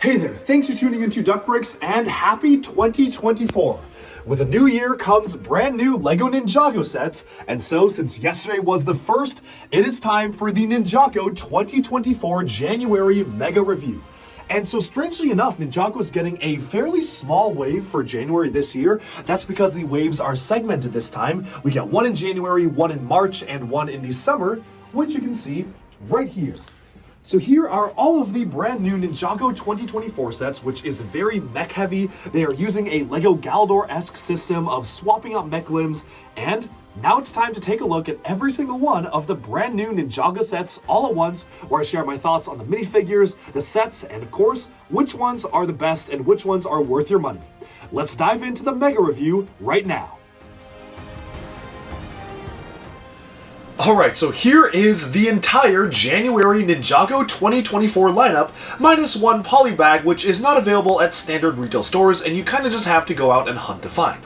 Hey there, thanks for tuning into Duck Bricks and happy 2024. With a new year comes brand new LEGO Ninjago sets, and so since yesterday was the first, it is time for the Ninjago 2024 January Mega Review. And so strangely enough, Ninjago is getting a fairly small wave for January this year. That's because the waves are segmented this time. We get one in January, one in March, and one in the summer, which you can see right here. So here are all of the brand new Ninjago 2024 sets, which is very mech heavy. They are using a LEGO Galdor-esque system of swapping out mech limbs, and now it's time to take a look at every single one of the brand new Ninjago sets all at once, where I share my thoughts on the minifigures, the sets, and of course, which ones are the best and which ones are worth your money. Let's dive into the Mega Review right now. Alright, so here is the entire January Ninjago 2024 lineup, minus one poly bag, which is not available at standard retail stores, and you kind of just have to go out and hunt to find.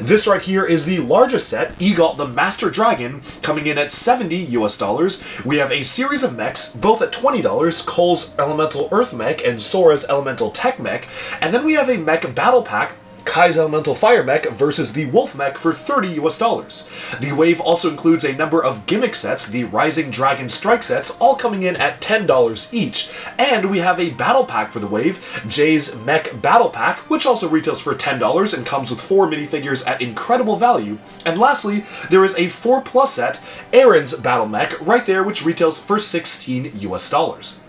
This right here is the largest set, Egot the Master Dragon, coming in at $70 US. We have a series of mechs, both at $20, Cole's Elemental Earth Mech and Sora's Elemental Tech Mech, and then we have a mech battle pack, Kai's Elemental Fire Mech versus the Wolf Mech for $30 US. The wave also includes a number of Gimmick Sets, the Rising Dragon Strike Sets, all coming in at $10 each. And we have a Battle Pack for the wave, Jay's Mech Battle Pack, which also retails for $10 and comes with 4 minifigures at incredible value. And lastly, there is a 4+ set, Aaron's Battle Mech, right there, which retails for $16 US.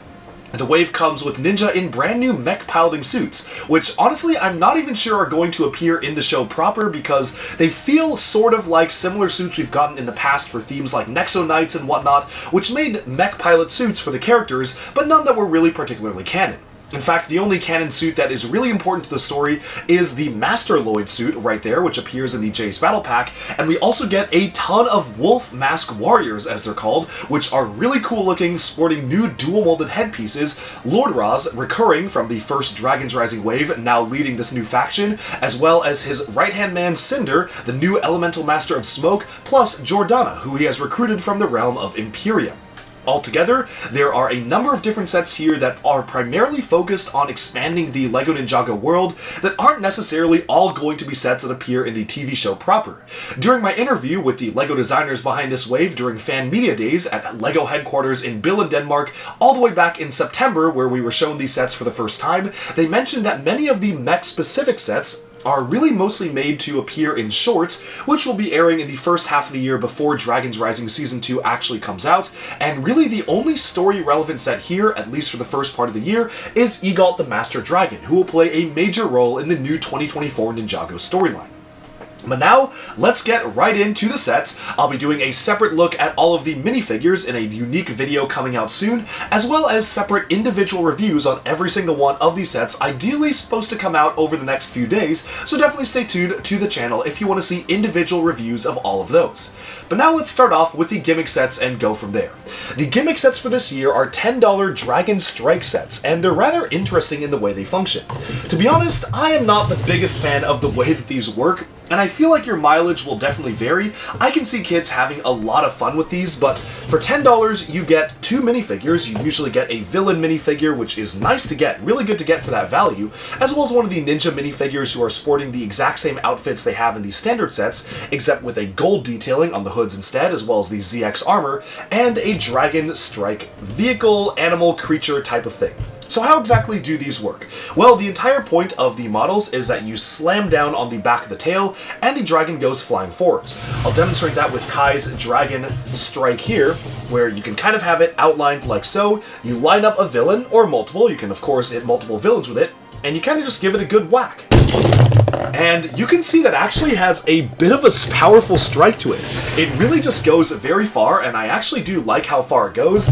The wave comes with Ninja in brand new mech piloting suits, which honestly I'm not even sure are going to appear in the show proper because they feel sort of like similar suits we've gotten in the past for themes like Nexo Knights and whatnot, which made mech pilot suits for the characters, but none that were really particularly canon. In fact, the only canon suit that is really important to the story is the Master Lloyd suit right there, which appears in the Jace Battle Pack, and we also get a ton of Wolf Mask Warriors, as they're called, which are really cool looking, sporting new dual-molded headpieces, Lord Raz, recurring from the first Dragon's Rising wave, now leading this new faction, as well as his right-hand man Cinder, the new Elemental Master of Smoke, plus Jordana, who he has recruited from the realm of Imperium. Altogether, there are a number of different sets here that are primarily focused on expanding the LEGO Ninjago world that aren't necessarily all going to be sets that appear in the TV show proper. During my interview with the LEGO designers behind this wave during Fan Media Days at LEGO headquarters in Billund, Denmark, all the way back in September where we were shown these sets for the first time, they mentioned that many of the mech-specific sets are really mostly made to appear in shorts, which will be airing in the first half of the year before Dragon's Rising Season 2 actually comes out, and really the only story-relevant set here, at least for the first part of the year, is Egot the Master Dragon, who will play a major role in the new 2024 Ninjago storyline. But now, let's get right into the sets. I'll be doing a separate look at all of the minifigures in a unique video coming out soon, as well as separate individual reviews on every single one of these sets, ideally supposed to come out over the next few days, so definitely stay tuned to the channel if you want to see individual reviews of all of those. But now let's start off with the Gimmick Sets and go from there. The Gimmick Sets for this year are $10 Dragon Strike sets, and they're rather interesting in the way they function. To be honest, I am not the biggest fan of the way that these work, and I feel like your mileage will definitely vary. I can see kids having a lot of fun with these, but for $10 you get 2 minifigures. You usually get a villain minifigure, which is nice to get, really good to get for that value, as well as one of the ninja minifigures who are sporting the exact same outfits they have in the standard sets, except with a gold detailing on the hoods instead, as well as the ZX armor, and a Dragon Strike vehicle, animal, creature type of thing. So how exactly do these work? Well, the entire point of the models is that you slam down on the back of the tail, and the dragon goes flying forwards. I'll demonstrate that with Kai's Dragon Strike here, where you can kind of have it outlined like so. You line up a villain, or multiple, you can of course hit multiple villains with it, and you kind of just give it a good whack. And you can see that actually has a bit of a powerful strike to it. It really just goes very far, and I actually do like how far it goes.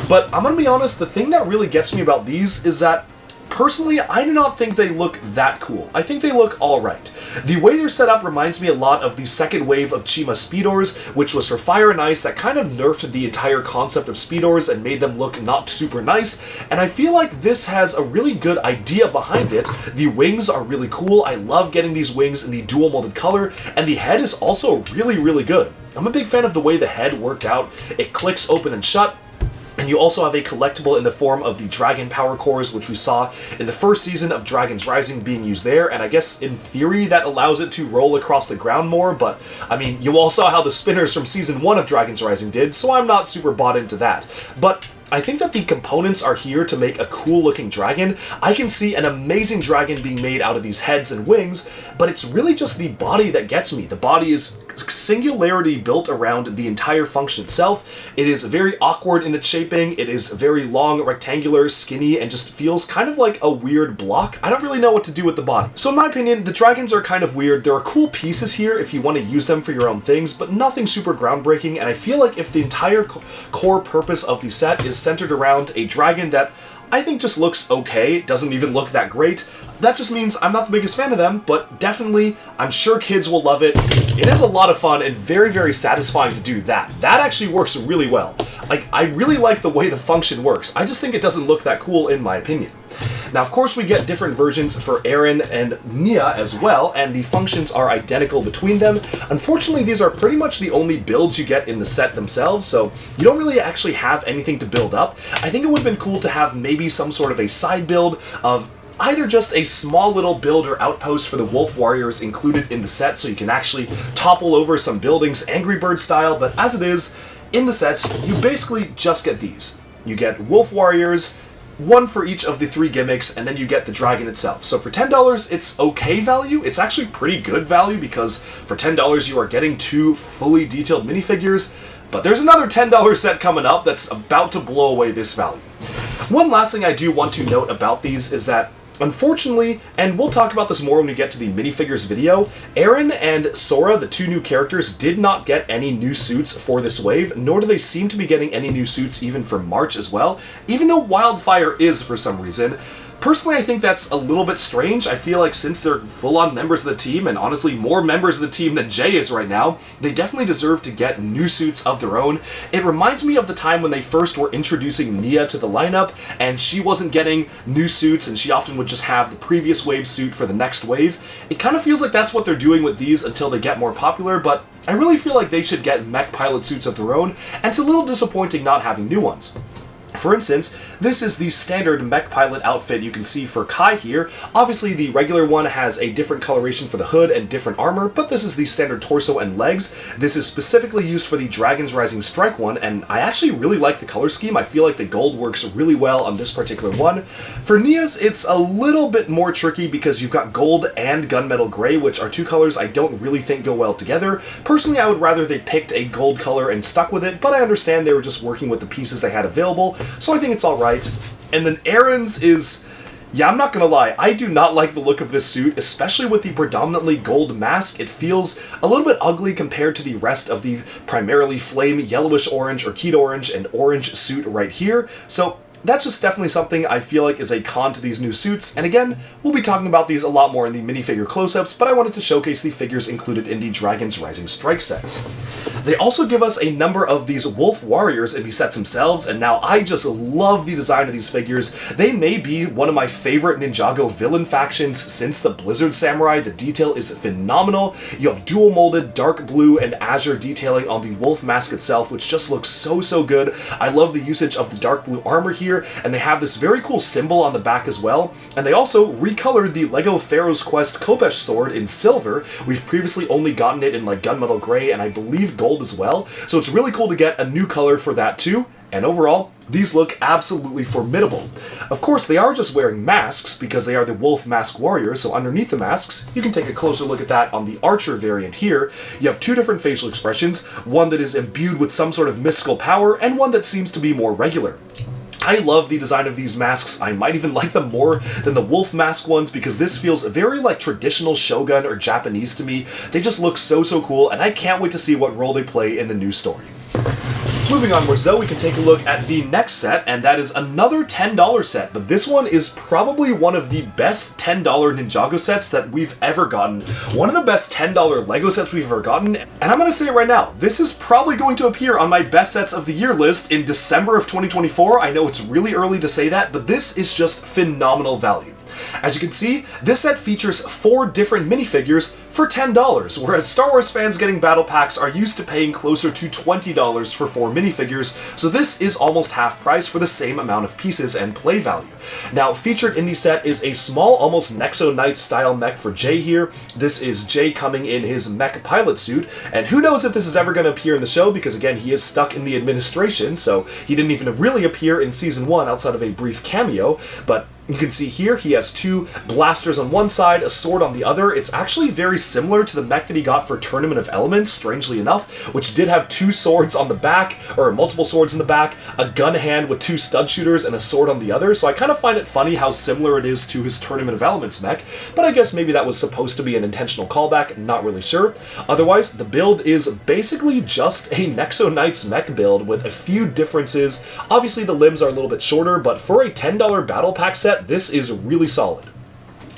But I'm gonna be honest, the thing that really gets me about these is that personally, I do not think they look that cool. I think they look alright. The way they're set up reminds me a lot of the second wave of Chima Speedors, which was for Fire and Ice, that kind of nerfed the entire concept of Speedors and made them look not super nice, and I feel like this has a really good idea behind it. The wings are really cool. I love getting these wings in the dual molded color, and the head is also really, really good. I'm a big fan of the way the head worked out. It clicks open and shut. And you also have a collectible in the form of the Dragon Power Cores, which we saw in the first season of Dragon's Rising being used there, and I guess in theory that allows it to roll across the ground more, but I mean, you all saw how the spinners from Season 1 of Dragon's Rising did, so I'm not super bought into that. But I think that the components are here to make a cool looking dragon. I can see an amazing dragon being made out of these heads and wings, but it's really just the body that gets me. The body is singularity built around the entire function itself. It is very awkward in its shaping. It is very long, rectangular, skinny, and just feels kind of like a weird block. I don't really know what to do with the body. So in my opinion, the dragons are kind of weird. There are cool pieces here if you want to use them for your own things, but nothing super groundbreaking, and I feel like if the entire core purpose of the set is centered around a dragon that I think just looks okay, doesn't even look that great, that just means I'm not the biggest fan of them, but definitely, I'm sure kids will love it. It is a lot of fun and very, very satisfying to do that. That actually works really well. Like, I really like the way the function works. I just think it doesn't look that cool in my opinion. Now, of course, we get different versions for Eren and Nia as well, and the functions are identical between them. Unfortunately, these are pretty much the only builds you get in the set themselves, so you don't really actually have anything to build up. I think it would have been cool to have maybe some sort of a side build of either just a small little build or outpost for the Wolf Warriors included in the set so you can actually topple over some buildings Angry Bird style, but as it is, in the sets, you basically just get these. You get Wolf Warriors, one for each of the 3 gimmicks, and then you get the dragon itself. So for $10, it's okay value. It's actually pretty good value because for $10 you are getting 2 fully detailed minifigures, but there's another $10 set coming up that's about to blow away this value. One last thing I do want to note about these is that unfortunately, and we'll talk about this more when we get to the minifigures video, Eren and Sora, the 2 new characters, did not get any new suits for this wave, nor do they seem to be getting any new suits even for March as well, even though Wildfire is for some reason. Personally, I think that's a little bit strange. I feel like since they're full-on members of the team, and honestly more members of the team than Jay is right now, they definitely deserve to get new suits of their own. It reminds me of the time when they first were introducing Nia to the lineup, and she wasn't getting new suits, and she often would just have the previous wave suit for the next wave. It kind of feels like that's what they're doing with these until they get more popular, but I really feel like they should get mech pilot suits of their own, and it's a little disappointing not having new ones. For instance, this is the standard mech pilot outfit you can see for Kai here. Obviously, the regular one has a different coloration for the hood and different armor, but this is the standard torso and legs. This is specifically used for the Dragon's Rising Strike one, and I actually really like the color scheme. I feel like the gold works really well on this particular one. For Nia's, it's a little bit more tricky because you've got gold and gunmetal gray, which are 2 colors I don't really think go well together. Personally, I would rather they picked a gold color and stuck with it, but I understand they were just working with the pieces they had available, so I think it's alright. And then Eren's is, yeah, I'm not gonna lie, I do not like the look of this suit, especially with the predominantly gold mask. It feels a little bit ugly compared to the rest of the primarily flame yellowish orange or Keto orange and orange suit right here. So that's just definitely something I feel like is a con to these new suits, and again, we'll be talking about these a lot more in the minifigure close-ups, but I wanted to showcase the figures included in the Dragon's Rising Strike sets. They also give us a number of these Wolf Warriors in the sets themselves, and now I just love the design of these figures. They may be one of my favorite Ninjago villain factions since the Blizzard Samurai. The detail is phenomenal. You have dual molded dark blue and azure detailing on the wolf mask itself, which just looks so good. I love the usage of the dark blue armor here, and they have this very cool symbol on the back as well. And they also recolored the LEGO Pharaoh's Quest Kopesh sword in silver. We've previously only gotten it in like gunmetal gray and I believe gold as well, so it's really cool to get a new color for that too. And overall, these look absolutely formidable. Of course, they are just wearing masks because they are the Wolf Mask Warriors, so underneath the masks, you can take a closer look at that on the Archer variant here. You have 2 different facial expressions, one that is imbued with some sort of mystical power, and one that seems to be more regular. I love the design of these masks. I might even like them more than the wolf mask ones because this feels very like traditional Shogun or Japanese to me. They just look so cool, and I can't wait to see what role they play in the new story. Moving onwards though, we can take a look at the next set, and that is another $10 set, but this one is probably one of the best $10 Ninjago sets that we've ever gotten. One of the best $10 LEGO sets we've ever gotten, and I'm gonna say it right now, this is probably going to appear on my best sets of the year list in December of 2024. I know it's really early to say that, but this is just phenomenal value. As you can see, this set features 4 different minifigures for $10, whereas Star Wars fans getting battle packs are used to paying closer to $20 for 4 minifigures, so this is almost half price for the same amount of pieces and play value. Now, featured in the set is a small, almost Nexo Knight style mech for Jay here. This is Jay coming in his mech pilot suit, and who knows if this is ever going to appear in the show, because again, he is stuck in the administration, so he didn't even really appear in Season 1 outside of a brief cameo, but you can see here he has 2 blasters on one side, a sword on the other. It's actually very similar to the mech that he got for Tournament of Elements, strangely enough, which did have 2 swords on the back, or multiple swords in the back, a gun hand with 2 stud shooters and a sword on the other, so I kind of find it funny how similar it is to his Tournament of Elements mech, but I guess maybe that was supposed to be an intentional callback, not really sure. Otherwise, the build is basically just a Nexo Knights mech build with a few differences. Obviously the limbs are a little bit shorter, but for a $10 battle pack set, this is really solid.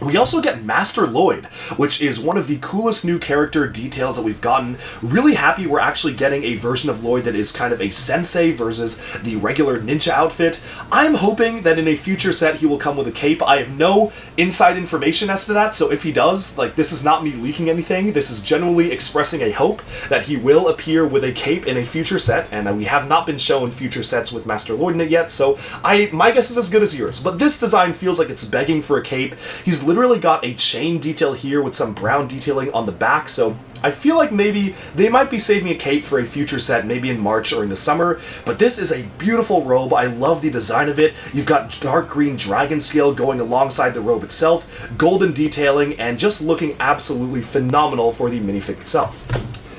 We also get Master Lloyd, which is one of the coolest new character details that we've gotten. Really happy we're actually getting a version of Lloyd that is kind of a sensei versus the regular ninja outfit. I'm hoping that in a future set he will come with a cape. I have no inside information as to that, so if he does, like, this is not me leaking anything. This is genuinely expressing a hope that he will appear with a cape in a future set, and we have not been shown future sets with Master Lloyd in it yet, so my guess is as good as yours. But this design feels like it's begging for a cape. He's literally got a chain detail here with some brown detailing on the back, so I feel like maybe they might be saving a cape for a future set, maybe in March or in the summer, but this is a beautiful robe. I love the design of it. You've got dark green dragon scale going alongside the robe itself, golden detailing, and just looking absolutely phenomenal for the minifig itself.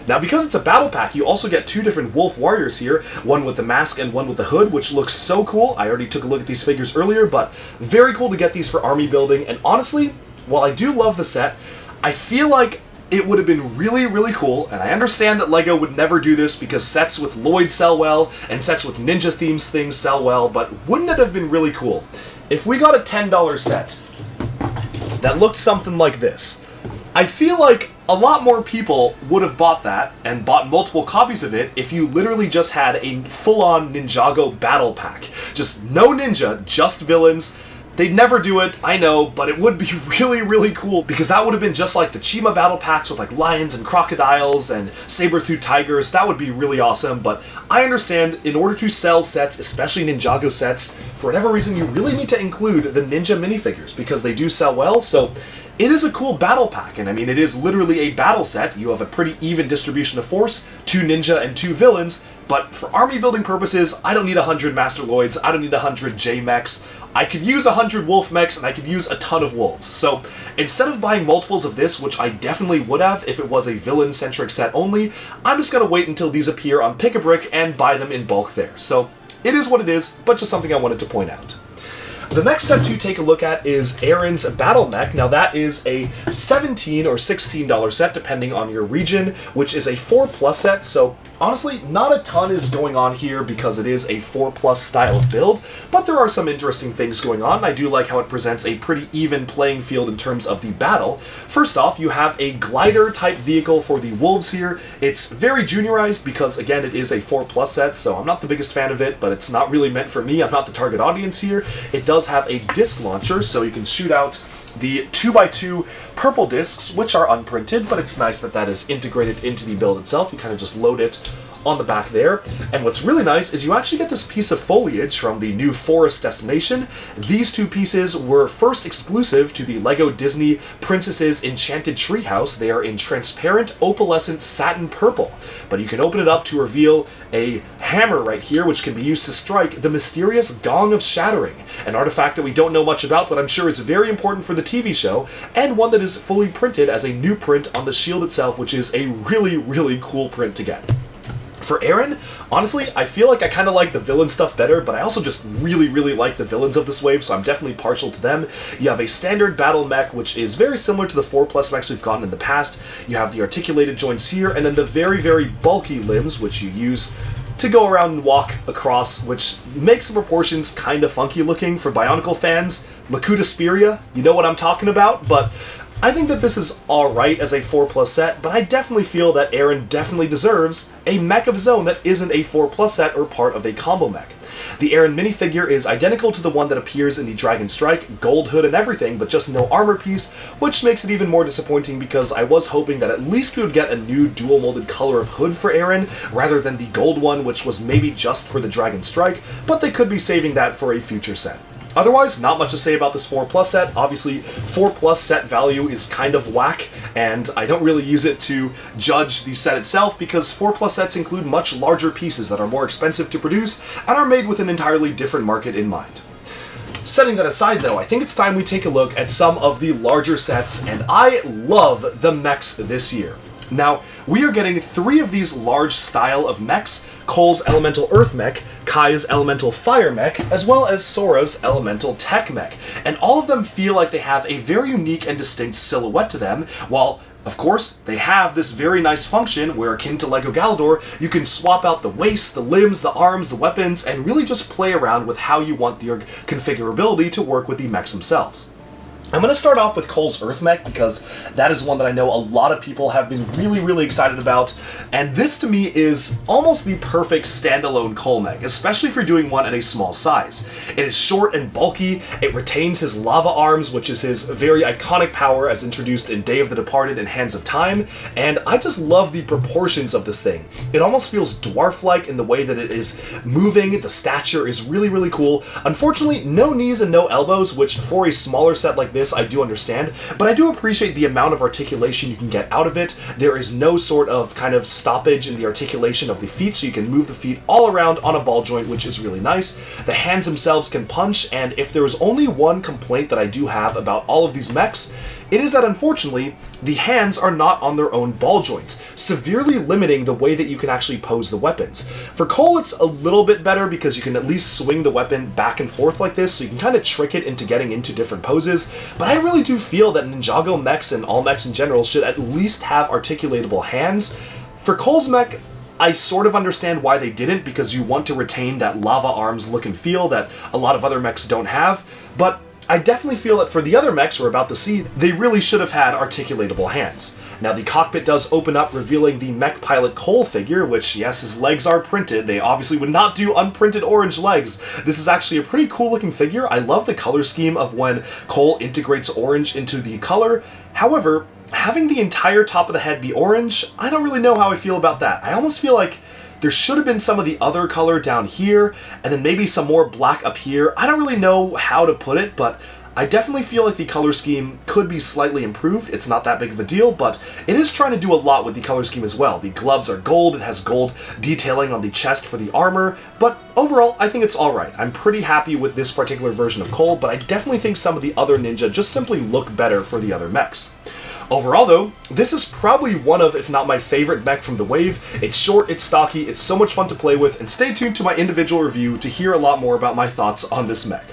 Now, because it's a battle pack, you also get 2 different wolf warriors here, one with the mask and one with the hood, which looks so cool. I already took a look at these figures earlier, but very cool to get these for army building, and honestly, while I do love the set, I feel like it would have been really, really cool, and I understand that LEGO would never do this because sets with Lloyd sell well, and sets with ninja themes things sell well, but wouldn't it have been really cool if we got a $10 set that looked something like this? I feel like a lot more people would have bought that and bought multiple copies of it if you literally just had a full-on Ninjago battle pack. Just no ninja, just villains. They'd never do it, I know, but it would be really, really cool because that would have been just like the Chima battle packs with like lions and crocodiles and saber-tooth tigers. That would be really awesome, but I understand in order to sell sets, especially Ninjago sets, for whatever reason you really need to include the ninja minifigures because they do sell well, so it is a cool battle pack, and I mean, it is literally a battle set. You have a pretty even distribution of force, 2 ninja and 2 villains, but for army building purposes, I don't need 100 Master Lloyds, I don't need 100 J-Mechs. I could use 100 Wolf Mechs, and I could use a ton of Wolves. So instead of buying multiples of this, which I definitely would have if it was a villain-centric set only, I'm just going to wait until these appear on Pick-a-Brick and buy them in bulk there. So it is what it is, but just something I wanted to point out. The next set to take a look at is Aaron's Battle Mech. Now that is a $17 or $16 set depending on your region, which is a 4+ set, so honestly, not a ton is going on here because it is a 4+ style of build, but there are some interesting things going on. I do like how it presents a pretty even playing field in terms of the battle. First off, you have a glider type vehicle for the wolves here. It's very juniorized because, again, it is a 4+ set, so I'm not the biggest fan of it, but it's not really meant for me. I'm not the target audience here. It does have a disc launcher, so you can shoot out the 2x2 purple discs, which are unprinted, but it's nice that that is integrated into the build itself. You kind of just load it on the back there. And what's really nice is you actually get this piece of foliage from the new forest destination. These 2 pieces were first exclusive to the LEGO Disney Princess's Enchanted Treehouse. They are in transparent opalescent satin purple, but you can open it up to reveal a hammer right here, which can be used to strike the mysterious Gong of Shattering, an artifact that we don't know much about, but I'm sure is very important for the TV show, and one that is fully printed as a new print on the shield itself, which is a really, really cool print to get. For Aaron, honestly, I feel like I kind of like the villain stuff better, but I also just really, really like the villains of this wave, so I'm definitely partial to them. You have a standard battle mech, which is very similar to the 4+ mechs we've gotten in the past. You have the articulated joints here, and then the very, very bulky limbs, which you use to go around and walk across, which makes the proportions kind of funky looking for Bionicle fans. Lakuta Speria, you know what I'm talking about, but I think that this is alright as a 4+ set, but I definitely feel that Eren definitely deserves a mech of his own that isn't a 4+ set or part of a combo mech. The Eren minifigure is identical to the one that appears in the Dragon Strike, gold hood and everything, but just no armor piece, which makes it even more disappointing because I was hoping that at least we would get a new dual molded color of hood for Eren, rather than the gold one, which was maybe just for the Dragon Strike, but they could be saving that for a future set. Otherwise, not much to say about this 4+ set. Obviously, 4+ set value is kind of whack, and I don't really use it to judge the set itself because 4+ sets include much larger pieces that are more expensive to produce and are made with an entirely different market in mind. Setting that aside though, I think it's time we take a look at some of the larger sets, and I love the mechs this year. Now, we are getting 3 of these large style of mechs: Cole's Elemental Earth Mech, Kai's Elemental Fire Mech, as well as Sora's Elemental Tech Mech. And all of them feel like they have a very unique and distinct silhouette to them, while of course, they have this very nice function where, akin to LEGO Galador, you can swap out the waist, the limbs, the arms, the weapons, and really just play around with how you want your configurability to work with the mechs themselves. I'm going to start off with Cole's Earth Mech because that is one that I know a lot of people have been really excited about, and this to me is almost the perfect standalone Cole mech, especially if you're doing one at a small size. It is short and bulky, it retains his lava arms, which is his very iconic power as introduced in Day of the Departed and Hands of Time, and I just love the proportions of this thing. It almost feels dwarf-like in the way that it is moving, the stature is really cool. Unfortunately, no knees and no elbows, which for a smaller set like this I do understand, but I do appreciate the amount of articulation you can get out of it. There is no sort of kind of stoppage in the articulation of the feet, so you can move the feet all around on a ball joint, which is really nice. The hands themselves can punch, and if there was only one complaint that I do have about all of these mechs, it is that unfortunately, the hands are not on their own ball joints, severely limiting the way that you can actually pose the weapons. For Cole, it's a little bit better because you can at least swing the weapon back and forth like this, so you can kind of trick it into getting into different poses, but I really do feel that Ninjago mechs and all mechs in general should at least have articulatable hands. For Cole's mech, I sort of understand why they didn't, because you want to retain that lava arms look and feel that a lot of other mechs don't have, but I definitely feel that for the other mechs we're about to see, they really should have had articulatable hands. Now, the cockpit does open up, revealing the mech pilot Cole figure, which, yes, his legs are printed. They obviously would not do unprinted orange legs. This is actually a pretty cool looking figure. I love the color scheme of when Cole integrates orange into the color. However, having the entire top of the head be orange, I don't really know how I feel about that. I almost feel like there should have been some of the other color down here, and then maybe some more black up here. I don't really know how to put it, but I definitely feel like the color scheme could be slightly improved. It's not that big of a deal, but it is trying to do a lot with the color scheme as well. The gloves are gold, it has gold detailing on the chest for the armor, but overall, I think it's alright. I'm pretty happy with this particular version of Cole, but I definitely think some of the other ninja just simply look better for the other mechs. Overall though, this is probably one of, if not my favorite mech from the wave. It's short, it's stocky, it's so much fun to play with, and stay tuned to my individual review to hear a lot more about my thoughts on this mech.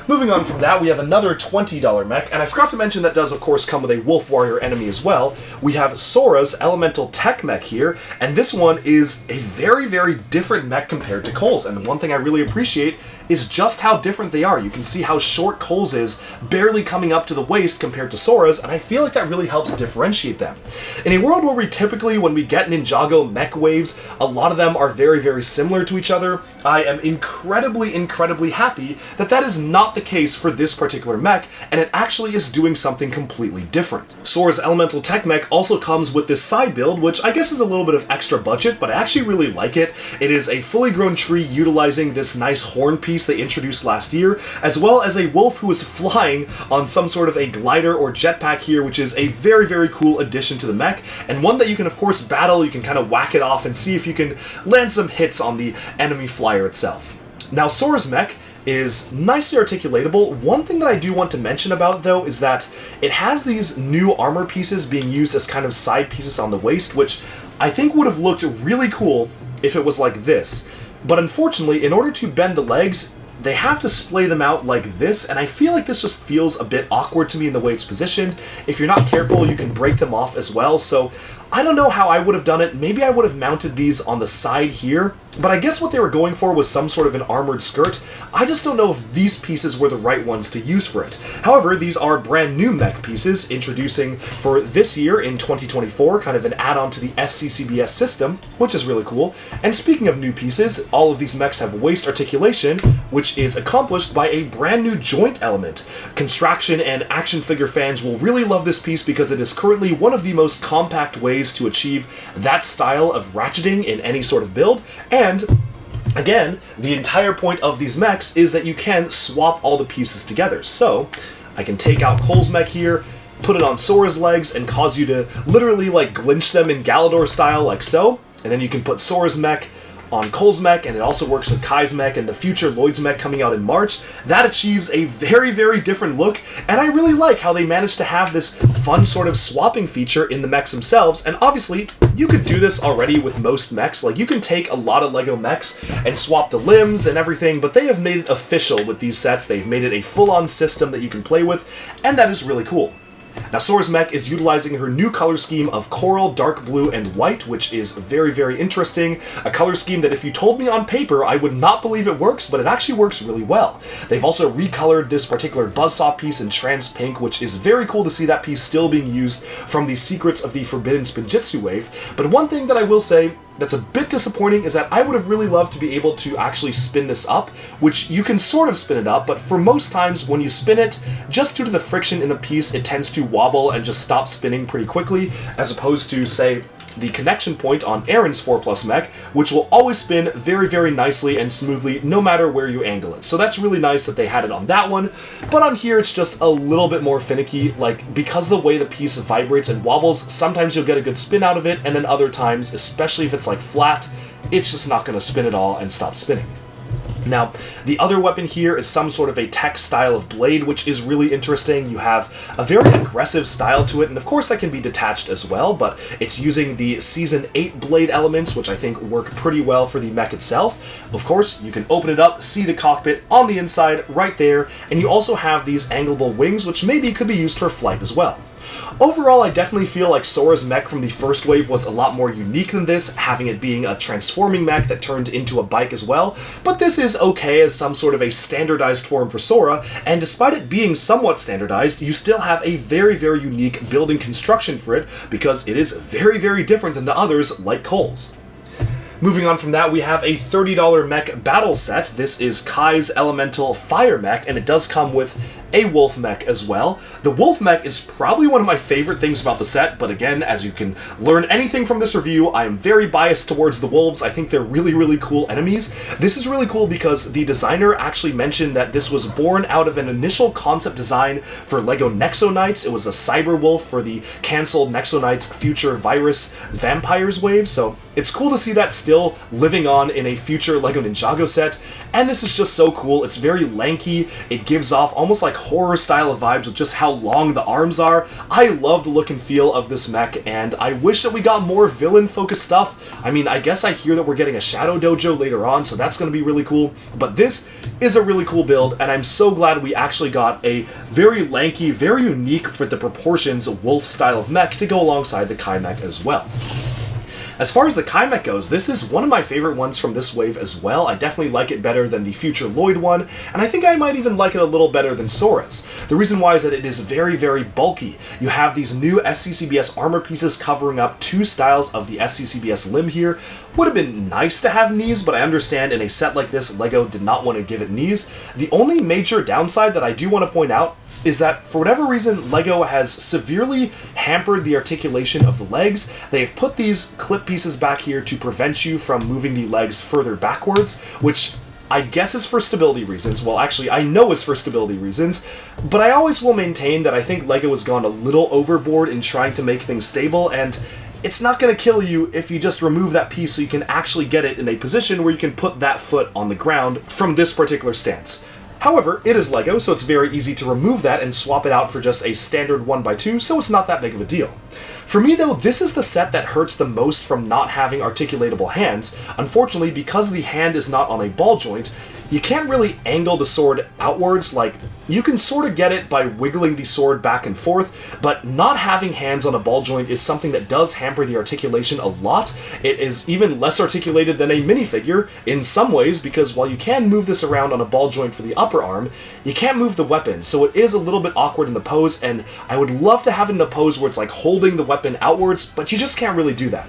Moving on from that, we have another $20 mech, and I forgot to mention that does of course come with a Wolf Warrior enemy as well. We have Sora's Elemental Tech Mech here, and this one is a very different mech compared to Cole's, and one thing I really appreciate is just how different they are. You can see how short Cole's is, barely coming up to the waist compared to Sora's, and I feel like that really helps differentiate them. In a world where we typically, when we get Ninjago mech waves, a lot of them are very similar to each other, I am incredibly happy that that is not the case for this particular mech, and it actually is doing something completely different. Sora's Elemental Tech Mech also comes with this side build, which I guess is a little bit of extra budget, but I actually really like it. It is a fully grown tree utilizing this nice horn piece they introduced last year, as well as a wolf who is flying on some sort of a glider or jetpack here, which is a very cool addition to the mech, and one that you can of course battle. You can kind of whack it off and see if you can land some hits on the enemy flyer itself. Now, Sora's mech is nicely articulatable. One thing that I do want to mention about it though is that it has these new armor pieces being used as kind of side pieces on the waist, which I think would have looked really cool if it was like this. But unfortunately, in order to bend the legs, they have to splay them out like this, and I feel like this just feels a bit awkward to me in the way it's positioned. If you're not careful, you can break them off as well, so I don't know how I would have done it. Maybe I would have mounted these on the side here, But I guess what they were going for was some sort of an armored skirt. I just don't know if these pieces were the right ones to use for it. However, these are brand new mech pieces, introducing for this year in 2024, kind of an add-on to the SCCBS system, which is really cool. And speaking of new pieces, all of these mechs have waist articulation, which is accomplished by a brand new joint element. Construction and action figure fans will really love this piece because it is currently one of the most compact ways to achieve that style of ratcheting in any sort of build, and again, the entire point of these mechs is that you can swap all the pieces together. So, I can take out Cole's mech here, put it on Sora's legs, and cause you to literally like glinch them in Galador style like so, and then you can put Sora's mech on Cole's mech, and it also works with Kai's mech and the future Lloyd's mech coming out in March. That achieves a very, very different look, and I really like how they managed to have this fun sort of swapping feature in the mechs themselves. And obviously, you could do this already with most mechs. Like, you can take a lot of LEGO mechs and swap the limbs and everything, but they have made it official with these sets. They've made it a full-on system that you can play with, and that is really cool. Now, Sora's mech is utilizing her new color scheme of coral, dark blue, and white, which is very, very interesting. A color scheme that if you told me on paper, I would not believe it works, but it actually works really well. They've also recolored this particular buzzsaw piece in trans pink, which is very cool to see that piece still being used from the Secrets of the Forbidden Spinjitzu wave. But one thing that I will say that's a bit disappointing is that I would have really loved to be able to actually spin this up, which you can sort of spin it up, but for most times when you spin it, just due to the friction in the piece, it tends to wobble and just stop spinning pretty quickly, as opposed to, say, the connection point on Aaron's 4+ mech, which will always spin very, very nicely and smoothly no matter where you angle it. So that's really nice that they had it on that one, but on here it's just a little bit more finicky. Like, because of the way the piece vibrates and wobbles, sometimes you'll get a good spin out of it, and then other times, especially if it's like flat, it's just not going to spin at all and stop spinning. Now, the other weapon here is some sort of a tech style of blade, which is really interesting. You have a very aggressive style to it, and of course that can be detached as well, but it's using the Season 8 blade elements, which I think work pretty well for the mech itself. Of course, you can open it up, see the cockpit on the inside right there, and you also have these angleable wings, which maybe could be used for flight as well. Overall, I definitely feel like Sora's mech from the first wave was a lot more unique than this, having it being a transforming mech that turned into a bike as well, but this is okay as some sort of a standardized form for Sora, and despite it being somewhat standardized, you still have a very, very unique building construction for it, because it is very, very different than the others like Cole's. Moving on from that, we have a $30 mech battle set. This is Kai's Elemental Fire mech, and it does come with a wolf mech as well. The wolf mech is probably one of my favorite things about the set, but again, as you can learn anything from this review, I am very biased towards the wolves. I think they're really, really cool enemies. This is really cool because the designer actually mentioned that this was born out of an initial concept design for LEGO Nexo Knights. It was a cyber wolf for the canceled Nexo Knights Future Virus Vampires wave, so it's cool to see that still living on in a future LEGO Ninjago set, and this is just so cool. It's very lanky. It gives off almost like horror style of vibes with just how long the arms are. I love the look and feel of this mech, and I wish that we got more villain-focused stuff. I mean, I guess I hear that we're getting a Shadow Dojo later on, so that's going to be really cool, but this is a really cool build, and I'm so glad we actually got a very lanky, very unique for the proportions wolf style of mech to go alongside the Kai mech as well. As far as the Kai mech goes, this is one of my favorite ones from this wave as well. I definitely like it better than the future Lloyd one, and I think I might even like it a little better than Sora's. The reason why is that it is very, very bulky. You have these new SCCBS armor pieces covering up two styles of the SCCBS limb here. Would have been nice to have knees, but I understand in a set like this, LEGO did not want to give it knees. The only major downside that I do want to point out is that, for whatever reason, LEGO has severely hampered the articulation of the legs. They've put these clip pieces back here to prevent you from moving the legs further backwards, which I guess is for stability reasons. Well, actually, I know is for stability reasons, but I always will maintain that I think LEGO has gone a little overboard in trying to make things stable, and it's not going to kill you if you just remove that piece so you can actually get it in a position where you can put that foot on the ground from this particular stance. However, it is LEGO, so it's very easy to remove that and swap it out for just a standard 1x2, so it's not that big of a deal. For me though, this is the set that hurts the most from not having articulatable hands. Unfortunately, because the hand is not on a ball joint, you can't really angle the sword outwards. Like, you can sort of get it by wiggling the sword back and forth, but not having hands on a ball joint is something that does hamper the articulation a lot. It is even less articulated than a minifigure in some ways, because while you can move this around on a ball joint for the upper arm, you can't move the weapon, so it is a little bit awkward in the pose, and I would love to have it in a pose where it's like holding the weapon outwards, but you just can't really do that.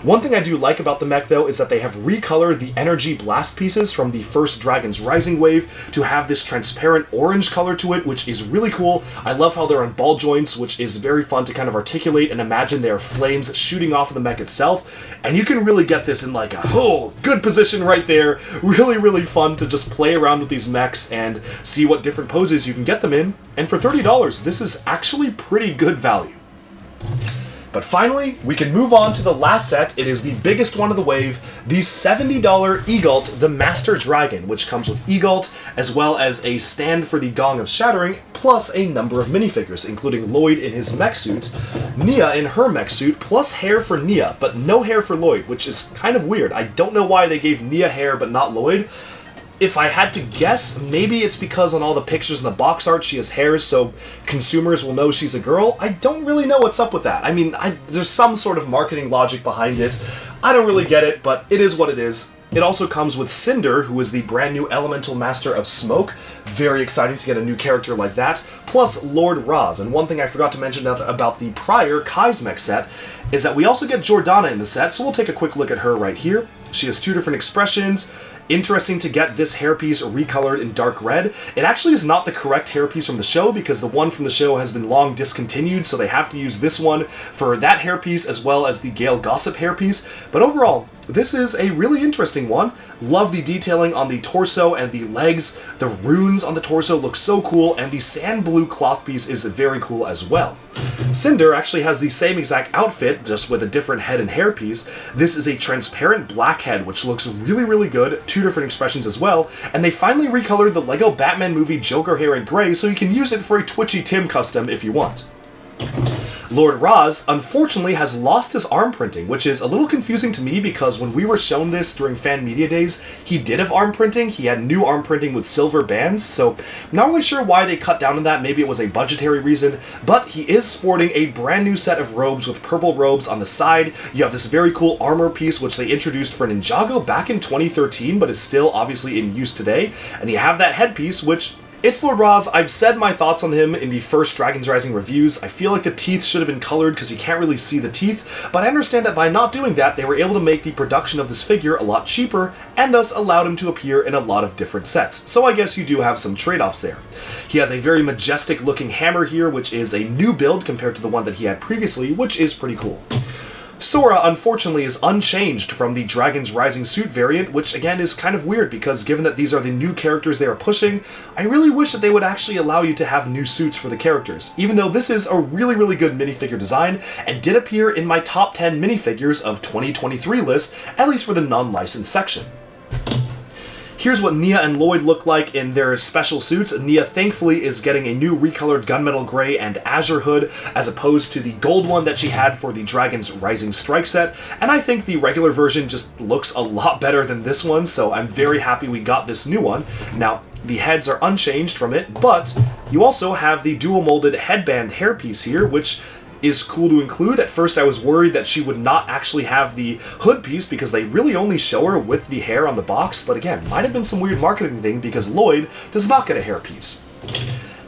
One thing I do like about the mech, though, is that they have recolored the energy blast pieces from the first Dragon's Rising wave to have this transparent orange color to it, which is really cool. I love how they're on ball joints, which is very fun to kind of articulate and imagine they are flames shooting off of the mech itself, and you can really get this in like a good position right there. Really, really fun to just play around with these mechs and see what different poses you can get them in, and for $30, this is actually pretty good value. But finally, we can move on to the last set. It is the biggest one of the wave, the $70 Egalt, the Master Dragon, which comes with Egalt, as well as a stand for the Gong of Shattering, plus a number of minifigures, including Lloyd in his mech suit, Nia in her mech suit, plus hair for Nia, but no hair for Lloyd, which is kind of weird. I don't know why they gave Nia hair but not Lloyd. If I had to guess, maybe it's because on all the pictures in the box art she has hair, so consumers will know she's a girl. I don't really know what's up with that. I mean, there's some sort of marketing logic behind it. I don't really get it, but it is what it is. It also comes with Cinder, who is the brand new Elemental Master of Smoke. Very exciting to get a new character like that. Plus Lord Raz. And one thing I forgot to mention about the prior Kai's mech set is that we also get Jordana in the set, so we'll take a quick look at her right here. She has two different expressions. Interesting to get this hairpiece recolored in dark red. It actually is not the correct hairpiece from the show, because the one from the show has been long discontinued, so they have to use this one for that hairpiece as well as the Gale Gossip hairpiece. But overall, this is a really interesting one. Love the detailing on the torso and the legs. The runes on the torso look so cool, and the sand blue cloth piece is very cool as well. Cinder actually has the same exact outfit, just with a different head and hairpiece. This is a transparent black head, which looks really, really good. Two different expressions as well. And they finally recolored the Lego Batman movie Joker hair in gray, so you can use it for a Twitchy Tim custom if you want. Lord Raz, unfortunately, has lost his arm printing, which is a little confusing to me because when we were shown this during fan media days, he did have arm printing. He had new arm printing with silver bands, so I'm not really sure why they cut down on that. Maybe it was a budgetary reason, but he is sporting a brand new set of robes with purple robes on the side. You have this very cool armor piece, which they introduced for Ninjago back in 2013, but is still obviously in use today. And you have that headpiece, which... it's Lord Raz. I've said my thoughts on him in the first Dragon's Rising reviews. I feel like the teeth should have been colored because you can't really see the teeth, but I understand that by not doing that, they were able to make the production of this figure a lot cheaper, and thus allowed him to appear in a lot of different sets. So I guess you do have some trade-offs there. He has a very majestic looking hammer here, which is a new build compared to the one that he had previously, which is pretty cool. Sora, unfortunately, is unchanged from the Dragon's Rising suit variant, which again is kind of weird because given that these are the new characters they are pushing, I really wish that they would actually allow you to have new suits for the characters, even though this is a really, really good minifigure design and did appear in my top 10 minifigures of 2023 list, at least for the non-licensed section. Here's what Nia and Lloyd look like in their special suits. Nia, thankfully, is getting a new recolored gunmetal gray and azure hood, as opposed to the gold one that she had for the Dragon's Rising Strike set, and I think the regular version just looks a lot better than this one, so I'm very happy we got this new one. Now, the heads are unchanged from it, but you also have the dual-molded headband hairpiece here, which is cool to include. At first I was worried that she would not actually have the hood piece because they really only show her with the hair on the box, but again, might have been some weird marketing thing because Lloyd does not get a hairpiece.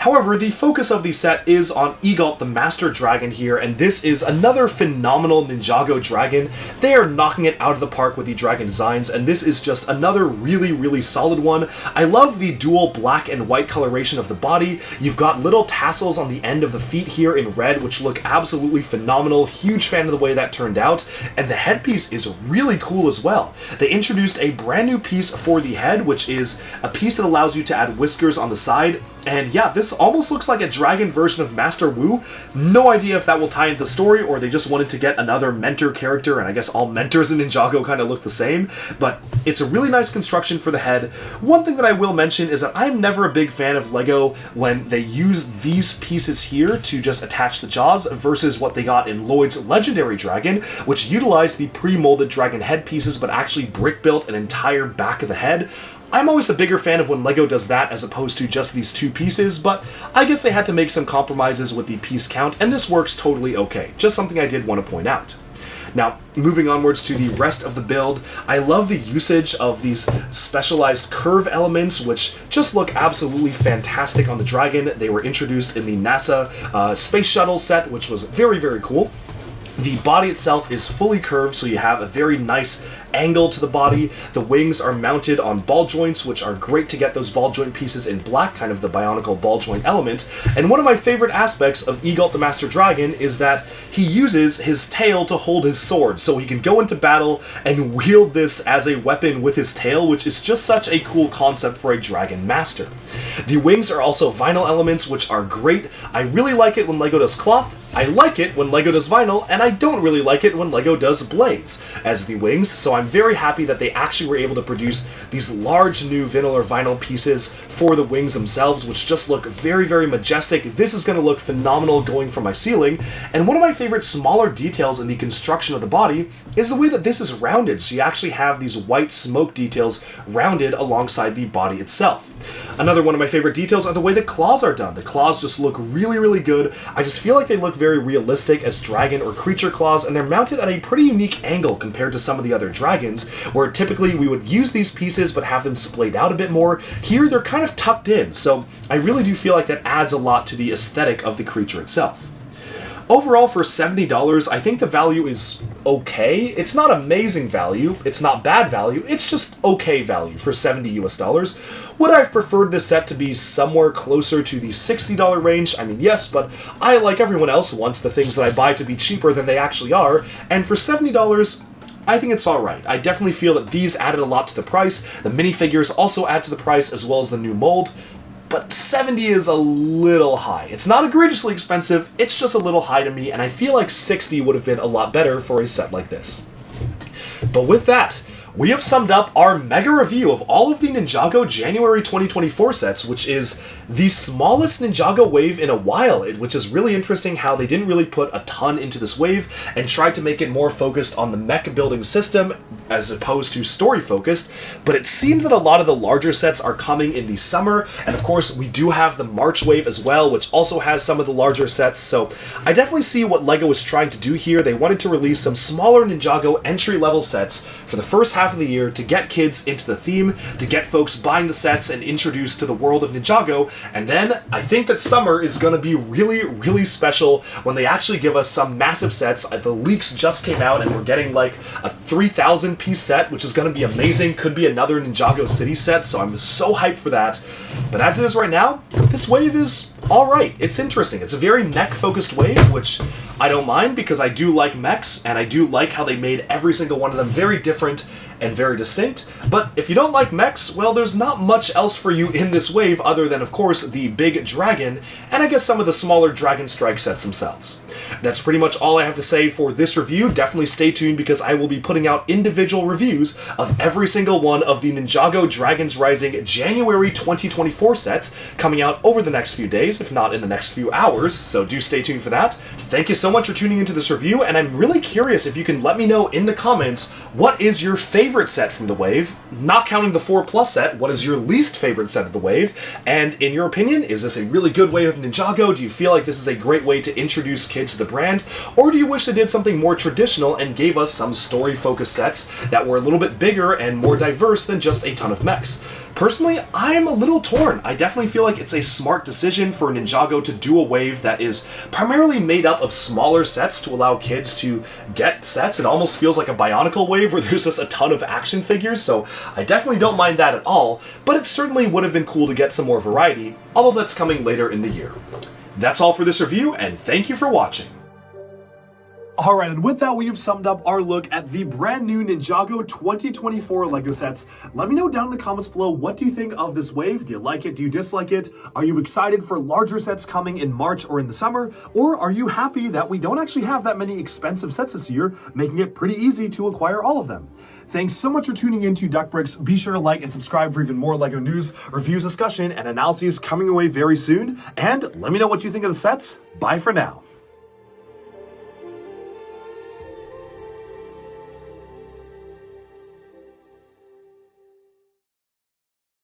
However, the focus of the set is on Egalt the Master Dragon here, and this is another phenomenal Ninjago dragon. They are knocking it out of the park with the dragon designs, and this is just another really, really solid one. I love the dual black and white coloration of the body. You've got little tassels on the end of the feet here in red, which look absolutely phenomenal. Huge fan of the way that turned out, and the headpiece is really cool as well. They introduced a brand new piece for the head, which is a piece that allows you to add whiskers on the side. And yeah, this almost looks like a dragon version of Master Wu. No idea if that will tie into the story or they just wanted to get another mentor character, and I guess all mentors in Ninjago kind of look the same, but it's a really nice construction for the head. One thing that I will mention is that I'm never a big fan of Lego when they use these pieces here to just attach the jaws versus what they got in Lloyd's Legendary Dragon, which utilized the pre-molded dragon head pieces but actually brick-built an entire back of the head. I'm always a bigger fan of when LEGO does that as opposed to just these 2 pieces, but I guess they had to make some compromises with the piece count, and this works totally okay. Just something I did want to point out. Now, moving onwards to the rest of the build, I love the usage of these specialized curve elements, which just look absolutely fantastic on the Dragon. They were introduced in the NASA Space Shuttle set, which was very, very cool. The body itself is fully curved, so you have a very nice angle to the body. The wings are mounted on ball joints, which are great to get those ball joint pieces in black, kind of the Bionicle ball joint element. And one of my favorite aspects of Egalt the Master Dragon is that he uses his tail to hold his sword, so he can go into battle and wield this as a weapon with his tail, which is just such a cool concept for a Dragon Master. The wings are also vinyl elements, which are great. I really like it when LEGO does cloth, I like it when LEGO does vinyl, and I don't really like it when LEGO does blades as the wings, so I'm very happy that they actually were able to produce these large new vinyl pieces for the wings themselves, which just look very, very majestic. This is going to look phenomenal going from my ceiling, and one of my favorite smaller details in the construction of the body is the way that this is rounded, so you actually have these white smoke details rounded alongside the body itself. Another one of my favorite details are the way the claws are done. The claws just look really, really good. I just feel like they look very realistic as dragon or creature claws, and they're mounted at a pretty unique angle compared to some of the other dragons, where typically we would use these pieces but have them splayed out a bit more. Here they're kind of tucked in, so I really do feel like that adds a lot to the aesthetic of the creature itself. Overall, for $70, I think the value is okay. It's not amazing value, it's not bad value, it's just okay value for $70 US. Would I have preferred this set to be somewhere closer to the $60 range? I mean, yes, but I, like everyone else, wants the things that I buy to be cheaper than they actually are, and for $70, I think it's alright. I definitely feel that these added a lot to the price. The minifigures also add to the price, as well as the new mold. But 70 is a little high. It's not egregiously expensive, it's just a little high to me, and I feel like 60 would have been a lot better for a set like this. But with that, we have summed up our mega review of all of the Ninjago January 2024 sets, which is the smallest Ninjago wave in a while, which is really interesting how they didn't really put a ton into this wave and tried to make it more focused on the mech building system as opposed to story focused, but it seems that a lot of the larger sets are coming in the summer, and of course we do have the March wave as well, which also has some of the larger sets, so I definitely see what LEGO is trying to do here. They wanted to release some smaller Ninjago entry-level sets for the first half of the year to get kids into the theme, to get folks buying the sets and introduced to the world of Ninjago, and then I think that summer is going to be really, really special when they actually give us some massive sets. The leaks just came out and we're getting like a 3,000 piece set, which is going to be amazing. Could be another Ninjago City set, so I'm so hyped for that. But as it is right now, this wave is alright. It's interesting. It's a very mech-focused wave, which I don't mind because I do like mechs, and I do like how they made every single one of them very different and very distinct. But if you don't like mechs, well, there's not much else for you in this wave other than, of course, the big dragon, and I guess some of the smaller Dragon Strike sets themselves. That's pretty much all I have to say for this review. Definitely stay tuned because I will be putting out individual reviews of every single one of the Ninjago Dragons Rising January 2024 sets coming out over the next few days, if not in the next few hours, so do stay tuned for that. Thank you so much for tuning into this review, and I'm really curious if you can let me know in the comments what is your favorite set from the wave, not counting the 4+ set, what is your least favorite set of the wave, and in your opinion, is this a really good wave of Ninjago? Do you feel like this is a great way to introduce kids to the brand, or do you wish they did something more traditional and gave us some story-focused sets that were a little bit bigger and more diverse than just a ton of mechs? Personally, I'm a little torn. I definitely feel like it's a smart decision for Ninjago to do a wave that is primarily made up of smaller sets to allow kids to get sets. It almost feels like a Bionicle wave where there's just a ton of action figures, so I definitely don't mind that at all, but it certainly would have been cool to get some more variety, although that's coming later in the year. That's all for this review, and thank you for watching. Alright, and with that, we have summed up our look at the brand new Ninjago 2024 LEGO sets. Let me know down in the comments below, what do you think of this wave? Do you like it? Do you dislike it? Are you excited for larger sets coming in March or in the summer? Or are you happy that we don't actually have that many expensive sets this year, making it pretty easy to acquire all of them? Thanks so much for tuning in to Duck Bricks. Be sure to like and subscribe for even more LEGO news, reviews, discussion, and analyses coming away very soon. And let me know what you think of the sets. Bye for now.